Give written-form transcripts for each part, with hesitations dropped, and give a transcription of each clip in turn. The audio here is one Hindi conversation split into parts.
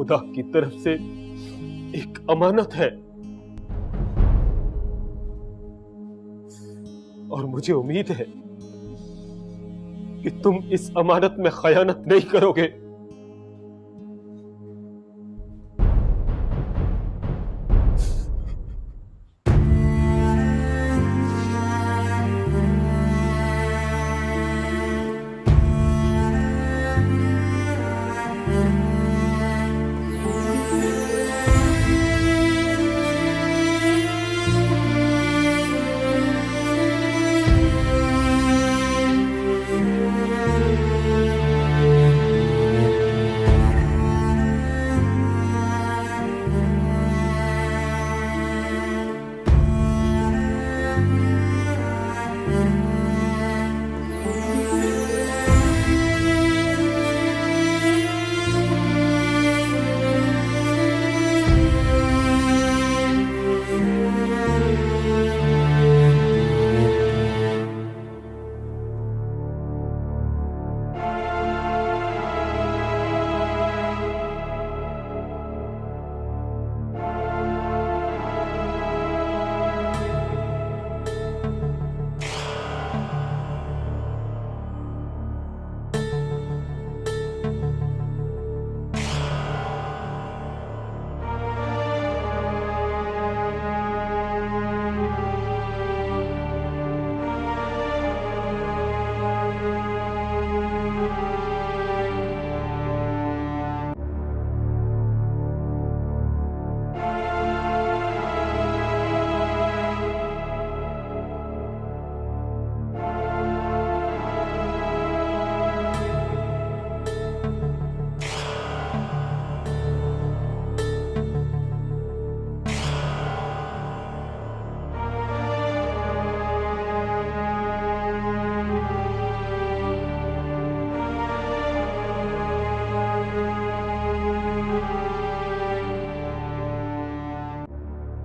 खुदा की तरफ से एक अमानत है और मुझे उम्मीद है कि तुम इस अमानत में खयानत नहीं करोगे।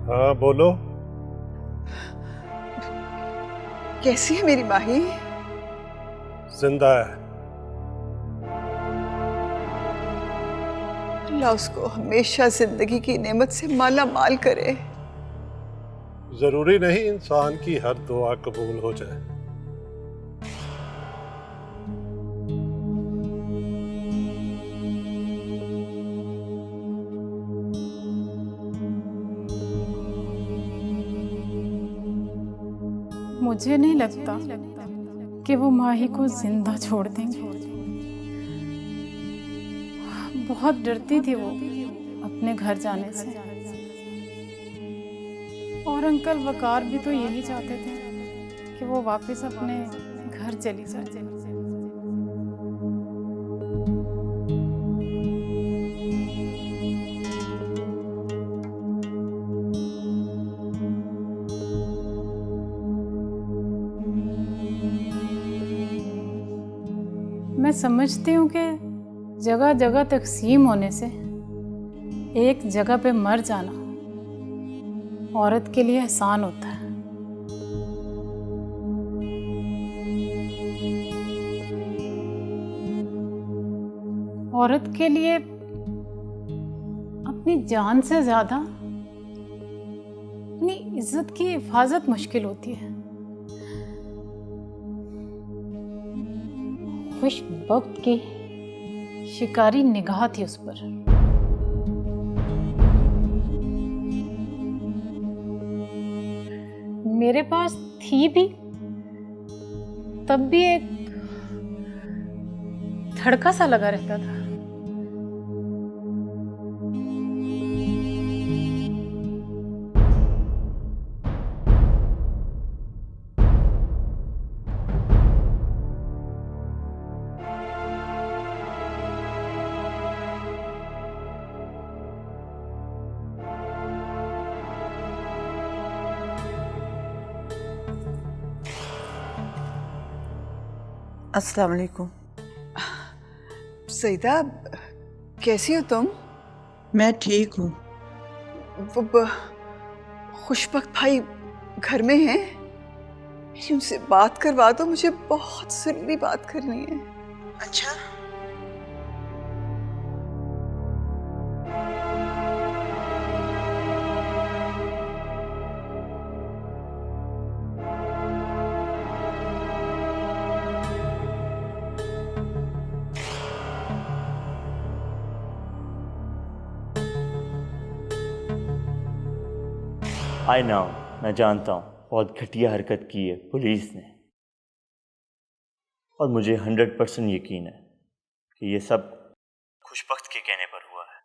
हाँ बोलो। कैसी है मेरी माही? जिंदा है। अल्लाह उसको हमेशा जिंदगी की नेमत से माला माल करे। जरूरी नहीं इंसान की हर दुआ कबूल हो जाए। मुझे नहीं लगता कि वो माही को जिंदा छोड़ देंगे। बहुत डरती थी वो अपने घर जाने से, और अंकल वकार भी तो यही चाहते थे कि वो वापस अपने घर चली जाए। मैं समझती हूँ कि जगह जगह तकसीम होने से एक जगह पे मर जाना औरत के लिए एहसान होता है। औरत के लिए अपनी जान से ज्यादा अपनी इज्जत की हिफाजत मुश्किल होती है। खुशबख्त की शिकारी निगाह थी उस पर। मेरे पास थी भी, तब भी एक धड़का सा लगा रहता था। अस्सलाम वालेकुम। सईदा, कैसी हो तुम? मैं ठीक हूँ। वो खुशबख्त भाई घर में हैं? मेरी उनसे बात करवा दो, मुझे बहुत ज़रूरी बात करनी है। अच्छा, आई नो, मैं जानता हूँ बहुत घटिया हरकत की है पुलिस ने, और मुझे 100% यकीन है कि ये सब खुशबख्त के कहने पर हुआ है।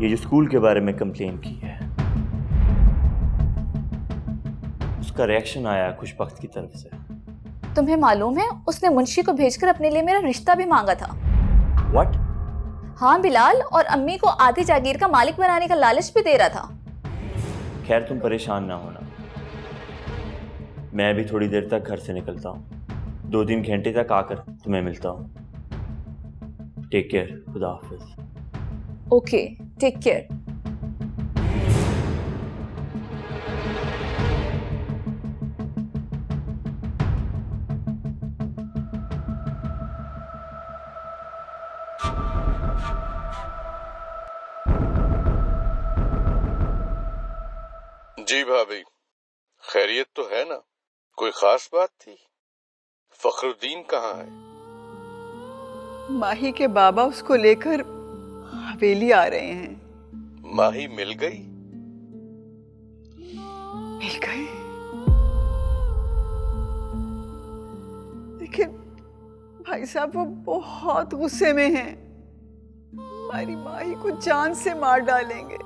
ये जो स्कूल के बारे में कंप्लेन की है, उसका रिएक्शन आया खुशबख्त की तरफ से। तुम्हें मालूम है उसने मुंशी को भेजकर अपने लिए मेरा रिश्ता भी मांगा था। व्हाट? हाँ बिलाल, और अम्मी को आधी जागीर का मालिक बनाने का लालच भी दे रहा था। खैर तुम परेशान ना होना, मैं भी थोड़ी देर तक घर से निकलता हूँ, 2-3 घंटे तक आकर तुम्हें मिलता हूँ। टेक केयर, खुदा हाफिज। Okay, take care. जी भाभी, खैरियत तो है ना? कोई खास बात थी? फखरुद्दीन कहाँ है? माही के बाबा उसको लेकर हवेली आ रहे हैं। माही मिल गई? मिल गई, लेकिन भाई साहब वो बहुत गुस्से में हैं। हमारी माही को जान से मार डालेंगे।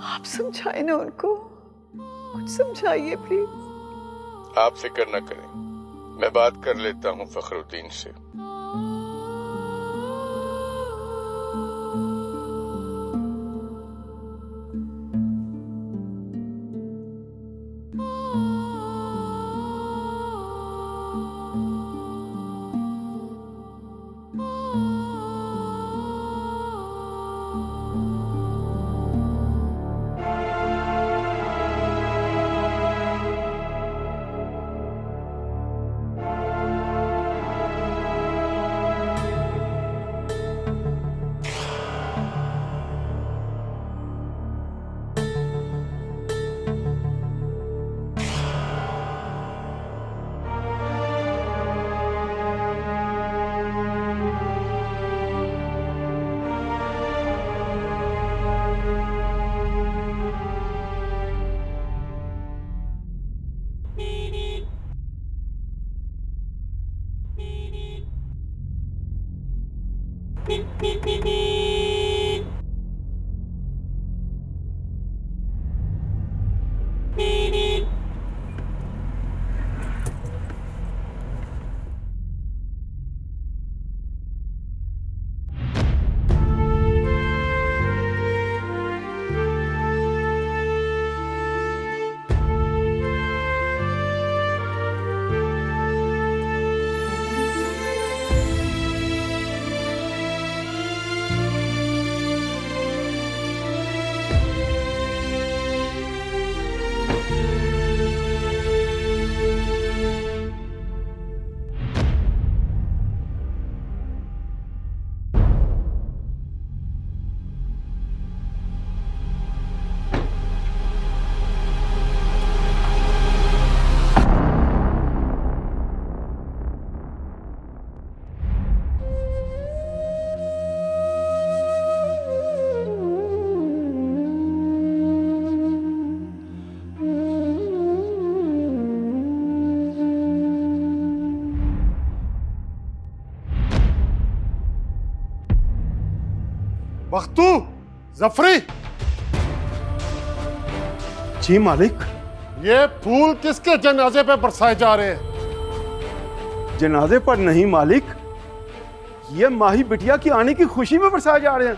आप समझाए ना उनको, कुछ समझाइए प्लीज। आप फिक्र न करें, मैं बात कर लेता हूँ फखरुद्दीन से। बख्तू, जफरी, जी मालिक। ये फूल किसके जनाजे पे बरसाए जा रहे हैं? जनाजे पर नहीं मालिक, ये माही बिटिया की आने की खुशी में बरसाए जा रहे हैं।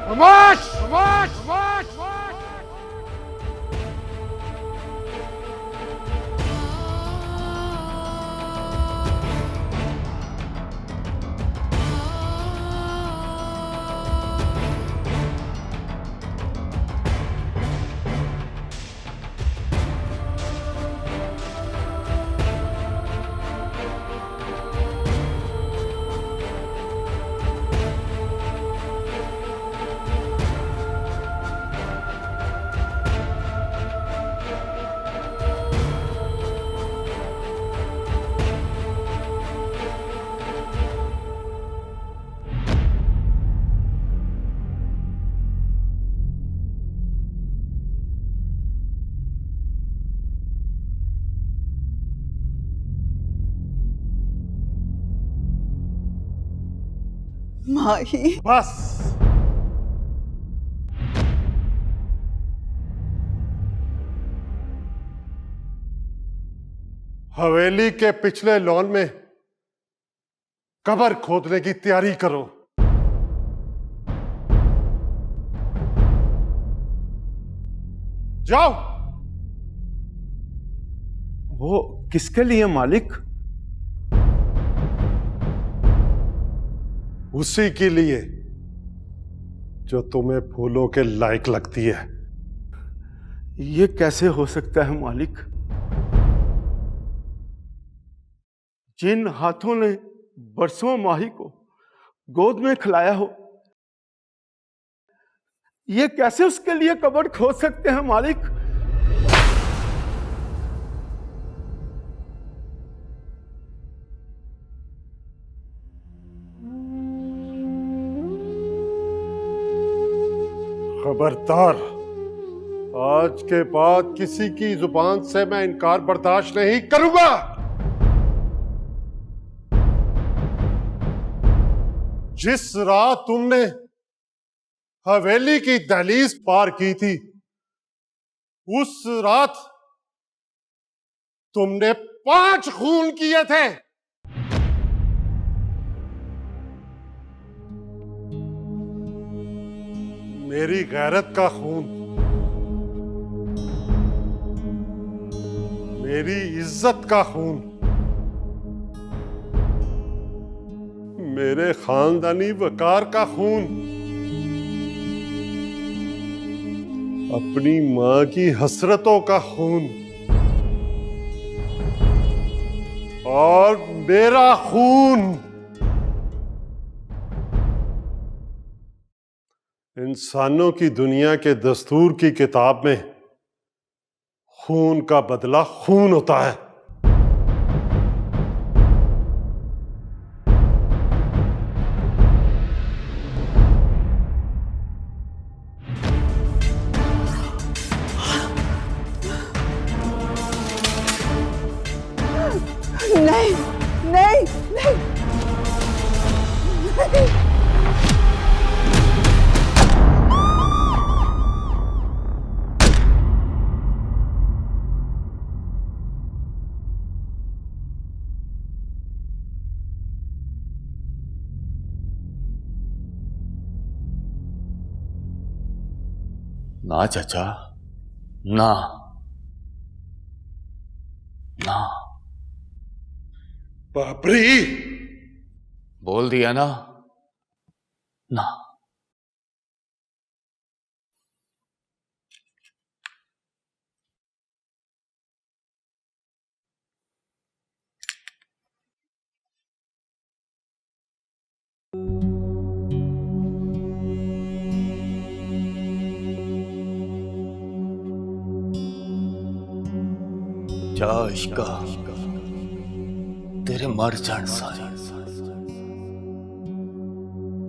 खामोश, खामोश, खामोश। माही। बस। हवेली के पिछले लॉन में कब्र खोदने की तैयारी करो। जाओ। वो किसके लिए मालिक? उसी के लिए जो तुम्हें फूलों के लायक लगती है। ये कैसे हो सकता है मालिक? जिन हाथों ने बरसों माही को गोद में खिलाया हो, ये कैसे उसके लिए कब्र खोद सकते हैं मालिक? खबरदार, आज के बाद किसी की जुबान से मैं इनकार बर्दाश्त नहीं करूंगा। जिस रात तुमने हवेली की दहलीज पार की थी, उस रात तुमने 5 खून किए थे। मेरी गैरत का खून, मेरी इज्जत का खून, मेरे खानदानी वकार का खून, अपनी मां की हसरतों का खून और मेरा खून इंसानों की दुनिया के दस्तूर की किताब में खून का बदला खून होता है। नहीं नहीं नहीं, नहीं। ना चाचा, ना ना। बाबरी, बोल दिया ना, ना। जा इश्का तेरे मर जान सारे,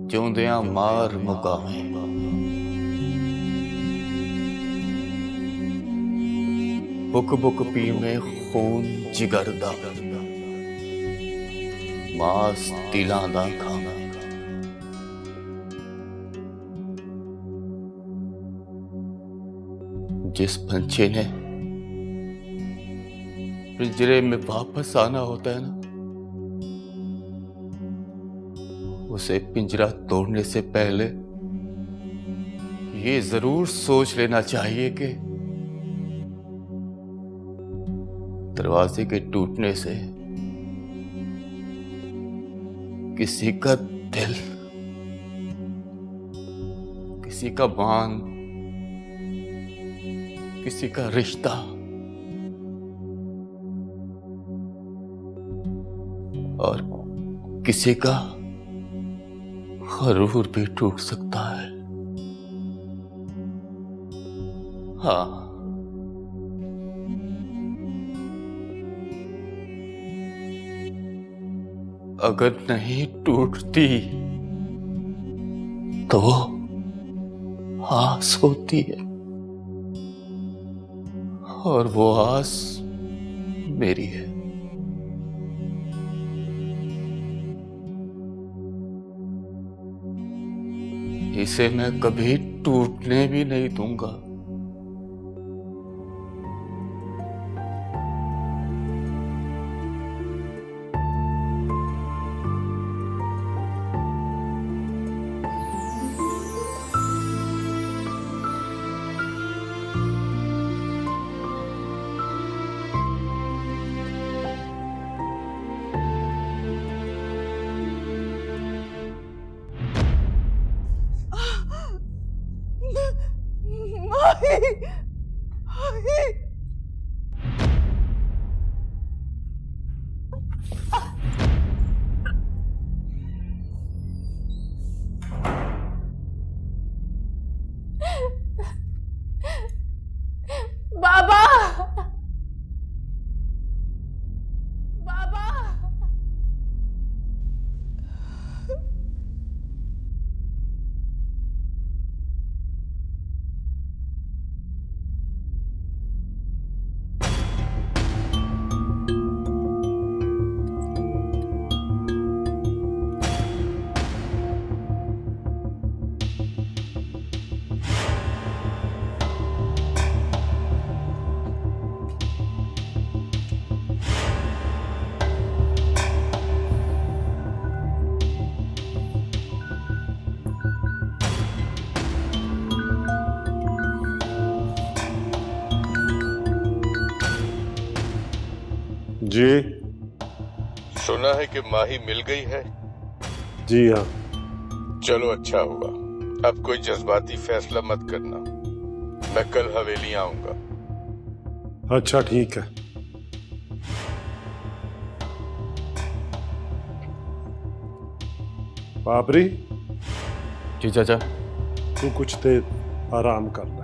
जिउंदियां मार मुकावे। बुक बुक पीवे खून जिगर दा, मास तिलां दा खावा। जिस पंछी ने पिंजरे में वापस आना होता है ना, उसे पिंजरा तोड़ने से पहले ये जरूर सोच लेना चाहिए कि दरवाजे के टूटने से किसी का दिल, किसी का मान, किसी का रिश्ता और किसी का गरूर भी टूट सकता है। हाँ, अगर नहीं टूटती तो वो आस होती है, और वो आस मेरी है। इसे मैं कभी टूटने भी नहीं दूंगा। माही, माही। बाबा, बाबा। जी सुना है कि माही मिल गई है। जी हाँ। चलो अच्छा हुआ। अब कोई जज्बाती फैसला मत करना। मैं कल हवेली आऊंगा। अच्छा ठीक है। बाबरी, जी चाचा। तू कुछ देर आराम कर ले।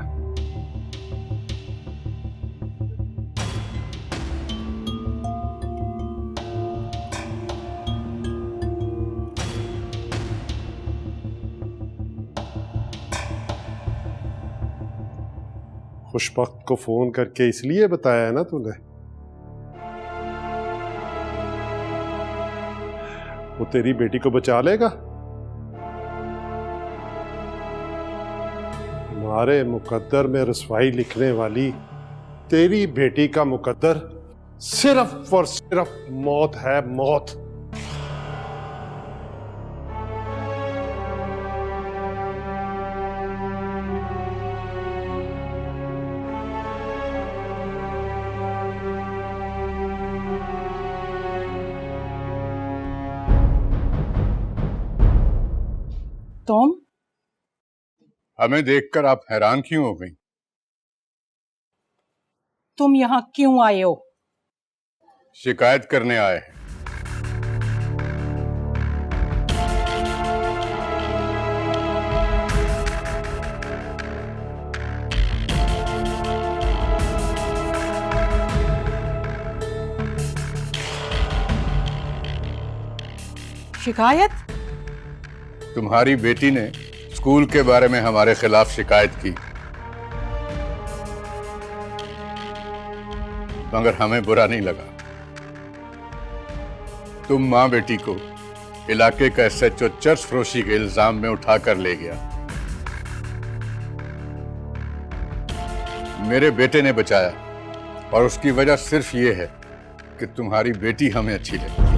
खुशबख्त को फोन करके इसलिए बताया है ना तूने? वो तेरी बेटी को बचा लेगा? तुम्हारे मुकद्दर में रसवाई लिखने वाली तेरी बेटी का मुकद्दर सिर्फ और सिर्फ मौत है, मौत। तुम हमें देखकर आप हैरान क्यों हो गई? तुम यहाँ क्यों आए हो? शिकायत करने आए हैं। शिकायत? तुम्हारी बेटी ने स्कूल के बारे में हमारे खिलाफ शिकायत की, मगर हमें बुरा नहीं लगा। तुम मां बेटी को इलाके का एसएचओ चर्च फरोशी के इल्जाम में उठाकर ले गया। मेरे बेटे ने बचाया और उसकी वजह सिर्फ ये है कि तुम्हारी बेटी हमें अच्छी लगती है।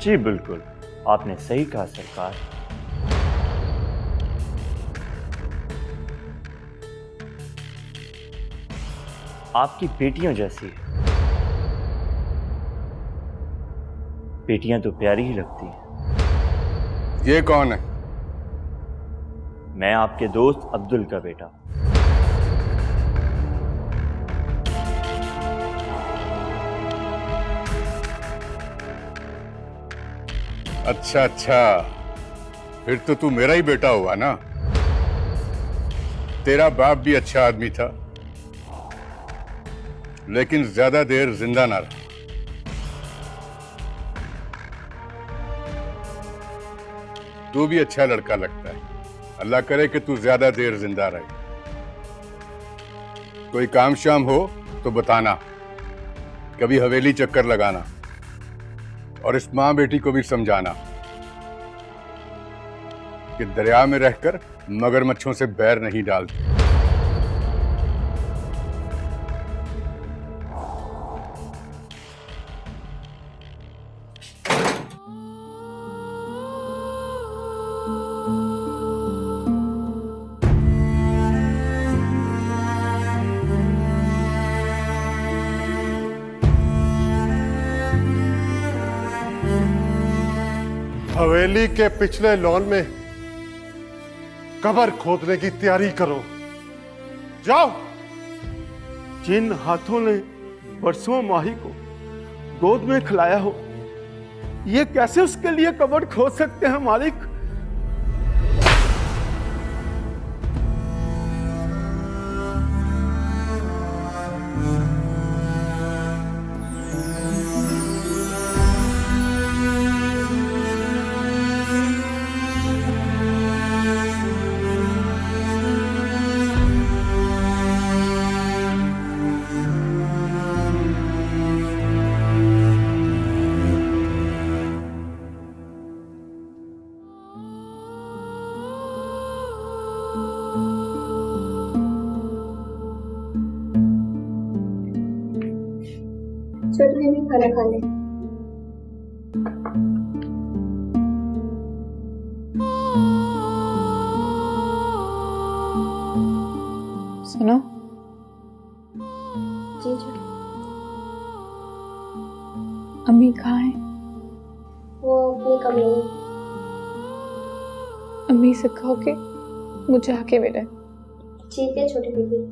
जी बिल्कुल, आपने सही कहा सरकार। आपकी बेटियों जैसी है। बेटियां तो प्यारी ही लगती हैं। ये कौन है? मैं आपके दोस्त अब्दुल का बेटा। अच्छा अच्छा, फिर तो तू मेरा ही बेटा हुआ ना। तेरा बाप भी अच्छा आदमी था, लेकिन ज्यादा देर जिंदा ना रहा। तू भी अच्छा लड़का लगता है। अल्लाह करे कि तू ज्यादा देर जिंदा रहे। कोई काम शाम हो तो बताना, कभी हवेली चक्कर लगाना और इस मां बेटी को भी समझाना। कि दरिया में रहकर मगरमच्छों से बैर नहीं डालते। हवेली के पिछले लॉन में कब्र खोदने की तैयारी करो। जाओ। जिन हाथों ने बरसों माही को गोद में खिलाया हो, ये कैसे उसके लिए कब्र खोद सकते हैं मालिक? चलिए भी खाना खा ले। सुनो, जी जी। अम्मी कहाँ है? वो अपने कमरे में। अम्मी से कहो कि मुझे आके मिले। ठीक है छोटी बीबी।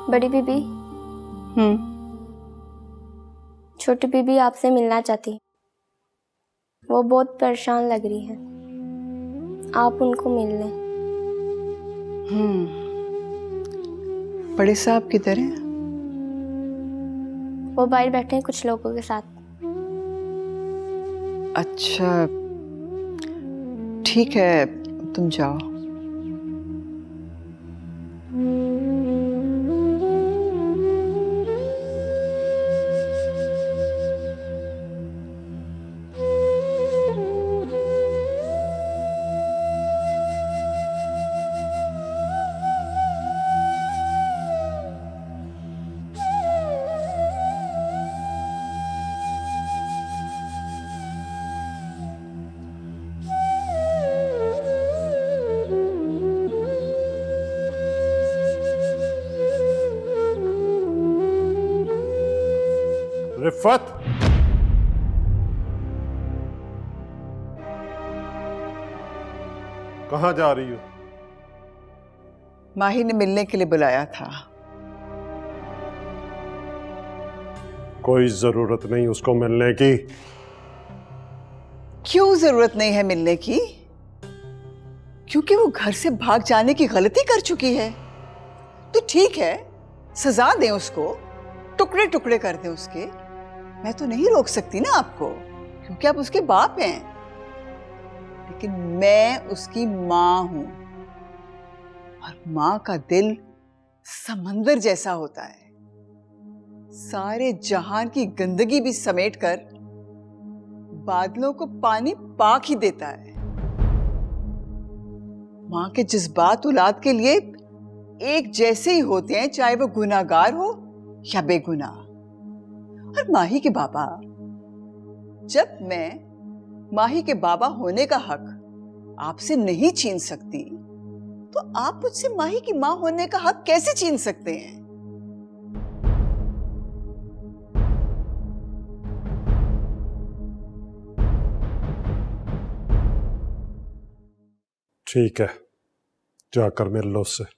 बड़ी बीबी। छोटी बीबी आपसे मिलना चाहती। वो बहुत परेशान लग रही है, आप उनको मिल लें। बड़े साहब किधर हैं? वो बाहर बैठे हैं कुछ लोगों के साथ। अच्छा, ठीक है, तुम जाओ। रिफत, कहां जा रही हो? माही ने मिलने के लिए बुलाया था। कोई जरूरत नहीं उसको मिलने की। क्यों जरूरत नहीं है मिलने की? क्योंकि वो घर से भाग जाने की गलती कर चुकी है। तो ठीक है, सजा दें उसको, टुकड़े टुकड़े कर दें उसके। मैं तो नहीं रोक सकती ना आपको, क्योंकि आप उसके बाप हैं। लेकिन मैं उसकी माँ हूं, और माँ का दिल समंदर जैसा होता है। सारे जहान की गंदगी भी समेटकर बादलों को पानी पाक ही देता है। माँ के जज्बात औलाद के लिए एक जैसे ही होते हैं, चाहे वो गुनाहगार हो या बेगुनाह। और माही के बाबा, जब मैं माही के बाबा होने का हक आपसे नहीं छीन सकती, तो आप मुझसे माही की मां होने का हक कैसे छीन सकते हैं? ठीक है, जाकर मिल लो उससे।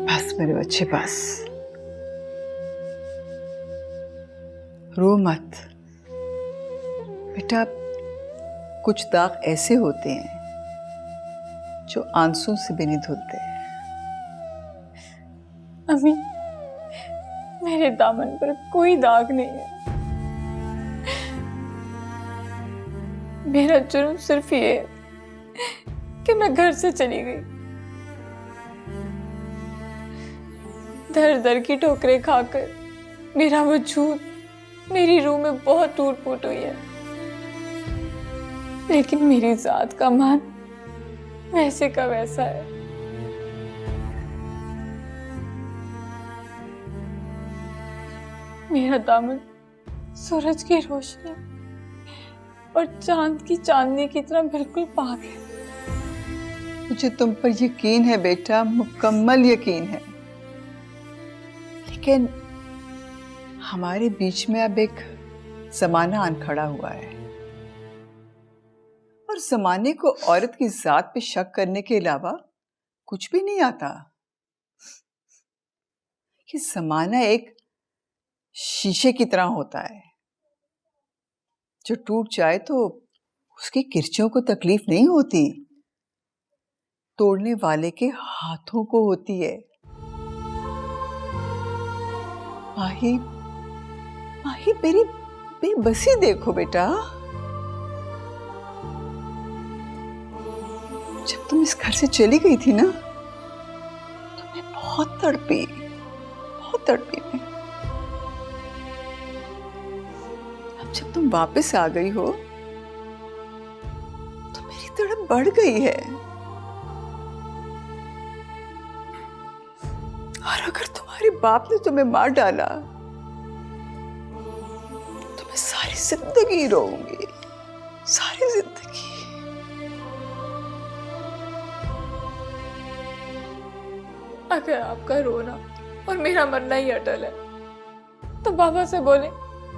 बस मेरे बच्चे बस, रो मत बेटा। कुछ दाग ऐसे होते हैं जो आंसू से भी नहीं धुलते। अम्मी, मेरे दामन पर कोई दाग नहीं है। मेरा जुर्म सिर्फ ये है कि मैं घर से चली गई। दर दर की ठोकरें खाकर मेरा वजूद मेरी रूह में बहुत टूट फूट हुई है, लेकिन मेरी जात का मान वैसे का वैसा है। मेरा दामन सूरज की रोशनी और चांद की चांदनी की तरह बिल्कुल पाक है। मुझे तुम पर यकीन है बेटा, मुकम्मल यकीन है। लेकिन हमारे बीच में अब एक जमाना आन खड़ा हुआ है, और जमाने को औरत की जात पे शक करने के अलावा कुछ भी नहीं आता। ये जमाना एक शीशे की तरह होता है, जो टूट जाए तो उसकी किरचियों को तकलीफ नहीं होती, तोड़ने वाले के हाथों को होती है। माही, माही मेरी बेबसी देखो बेटा। जब तुम इस घर से चली गई थी ना, तो मैं बहुत तड़पी मैं। अब जब तुम वापस आ गई हो तो मेरी तड़प बढ़ गई है। और अगर तुम्हारे बाप ने तुम्हें मार डाला तो मैं सारी जिंदगी रोऊंगी, सारी जिंदगी। अगर आपका रोना और मेरा मरना ही अटल है तो बाबा से बोले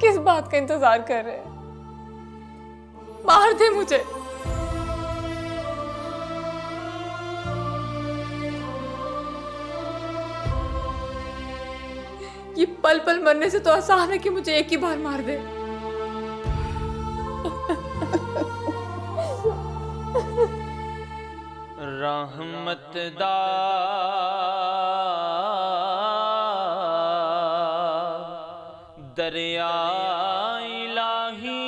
किस बात का इंतजार कर रहे हैं? मार दे मुझे। ये पल पल मरने से तो आसान है कि मुझे एक ही बार मार दे। रहमत दरिया इलाही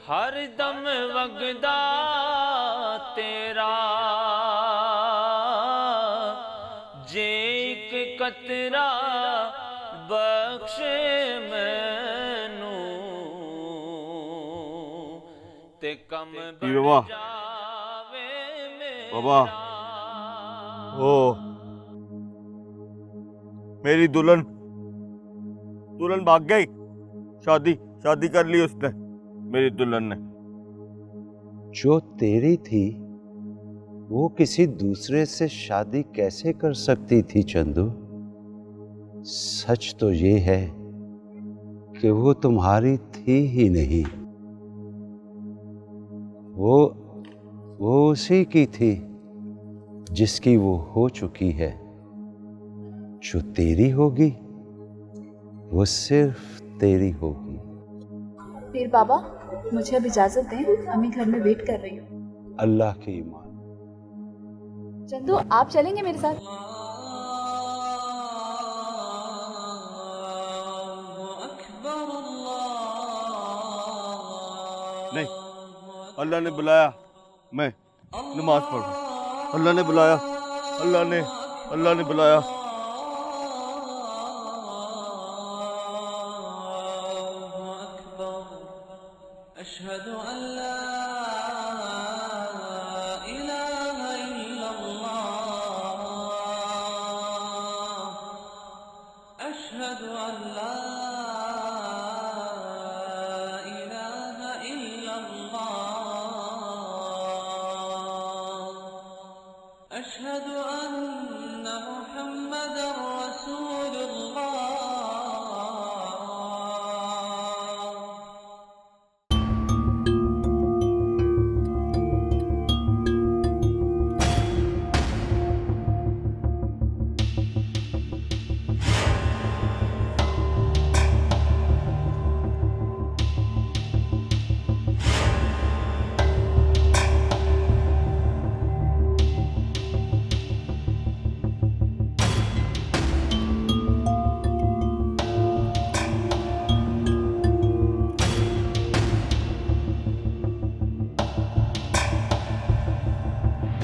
हर दम वगदा तेरा जे एक कतरा बख्शे मैनू ते कम बाबा, बाबा, ओ मेरी दुल्हन भाग गई। शादी कर ली उसने, मेरी दुल्हन ने। जो तेरी थी वो किसी दूसरे से शादी कैसे कर सकती थी चंदू? सच तो ये है कि वो तुम्हारी थी ही नहीं। वो उसी की थी जिसकी वो हो चुकी है। जो तेरी होगी वो सिर्फ तेरी होगी। फिर बाबा, मुझे अब इजाजत दें, अम्मी घर में वेट कर रही हूँ। अल्लाह की ईमान। चंदू, आप चलेंगे मेरे साथ? नहीं, अल्लाह ने बुलाया, मैं नमाज पढ़ रहा हूं। अल्लाह ने बुलाया, अल्लाह ने बुलाया।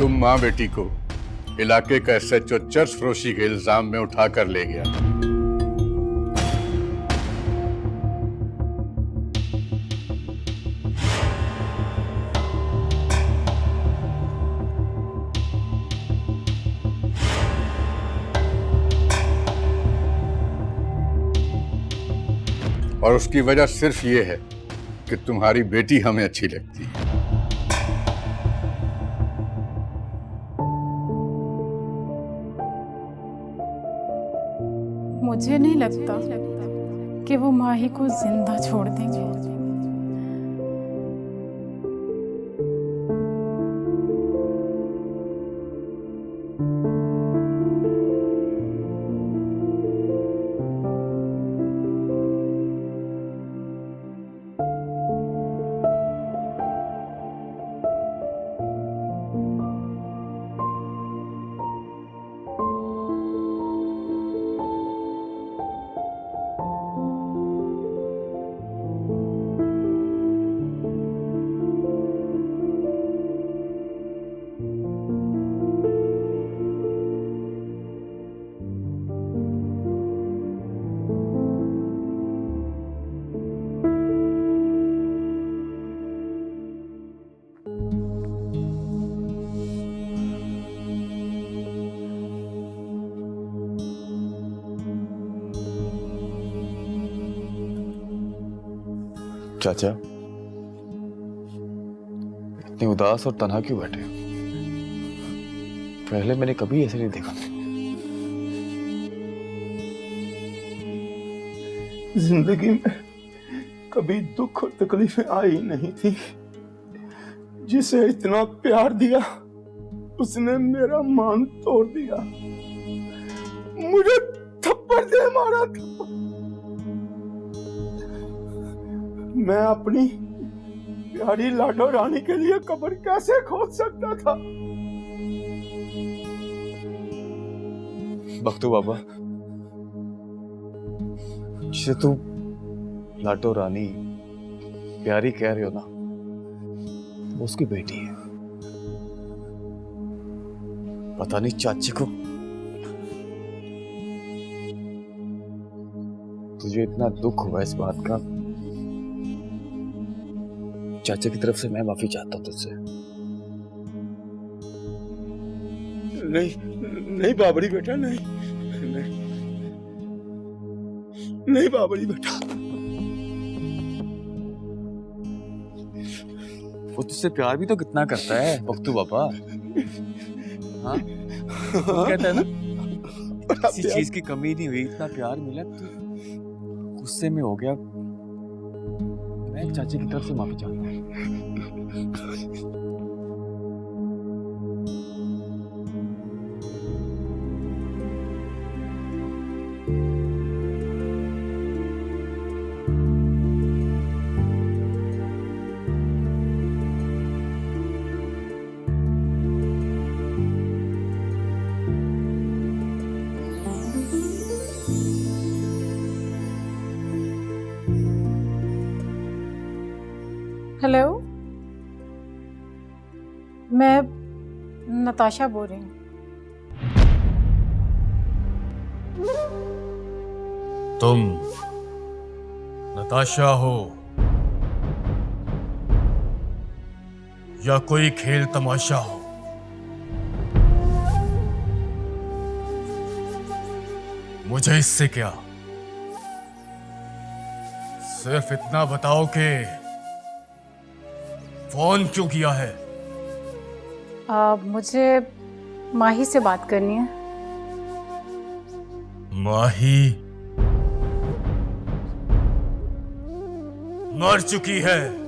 तुम माँ बेटी को इलाके का SHO चर्च फरोशी के इल्जाम में उठा कर ले गया। और उसकी वजह सिर्फ ये है कि तुम्हारी बेटी हमें अच्छी लगती है। मुझे नहीं लगता कि वो माही को जिंदा छोड़ देंगे। चाचा, इतने उदास और तन्हा क्यों बैठे हो? पहले मैंने कभी ऐसे नहीं देखा। जिंदगी में कभी दुख और तकलीफें आई नहीं थी। जिसे इतना प्यार दिया उसने मेरा मान तोड़ दिया, मुझे थप्पड़ दे मारा था। मैं अपनी प्यारी लाडो रानी के लिए कब्र कैसे खोद सकता था? बख्तू बाबा, जिसे तुम लाडो रानी प्यारी कह रहे हो ना, वो उसकी बेटी है। पता नहीं चाची को तुझे इतना दुख हुआ इस बात का। चाचा की तरफ से मैं माफी चाहता हूं तुझसे। नहीं बाबरी बेटा, नहीं बाबरी बेटा। वो तुझसे प्यार भी तो कितना करता है बख्तू बाबा। हाँ? कहता है ना, किसी चीज की कमी नहीं हुई, इतना प्यार मिला, तो गुस्से में हो गया। मैं चाची की तरफ से माफी चाहता हूँ। हेलो, मैं नताशा बोल रही हूँ। तुम नताशा हो या कोई खेल तमाशा हो, मुझे इससे क्या। सिर्फ इतना बताओ कि फोन क्यों किया है? मुझे माही से बात करनी है। माही मर चुकी है।